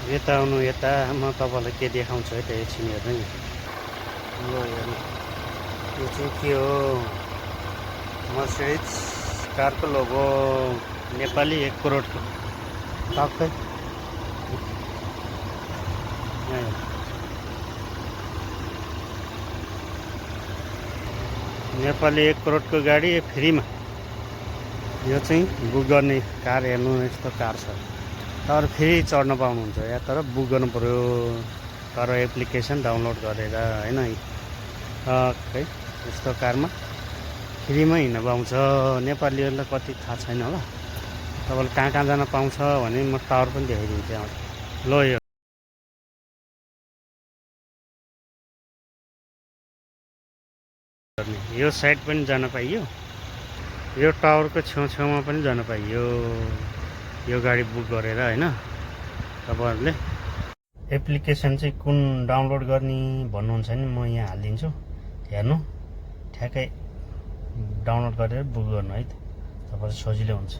यता आउनु यता म तपाईँलाई के देखाउँछु है त एकछिन हेर्नु नि ल हेर्नु यो चाहिँ के हो मर्सिडिज कारको लोगो नेपाली 1 करोडको टक्कै नेपाली 1 करोडको गाडी फ्रीमा यो चाहिँ बुक गर्ने कार हेर्नु यस्तो कार छ तर फेरि चढ्न पाउनुहुन्छ या तर बुक गर्नु पर्यो तर एप्लिकेसन डाउनलोड गरेर हैन है यस्तो कारमा फ्रीमा हिँड्न पाउँछ नेपालीहरूलाई कति थाहा छैन होला तपाईँले कहाँ कहाँ जान पाउँछ भने म टावर पनि देखाइदिन्छु त्यहाँ ल यो साइड पनि जान पाइयो यो टावरको छेउछेउमा पनि जान पाइयो यो गाडी बुक गरेर हैन तपाईहरुले एप्लिकेसन चाहिँ कुन डाउनलोड गर्ने भन्नुहुन्छ नि म यहाँ हालिदिन्छु हेर्नु ठ्याक्कै डाउनलोड गरेर बुक गर्नु है त तपाईहरु सजिलो हुन्छ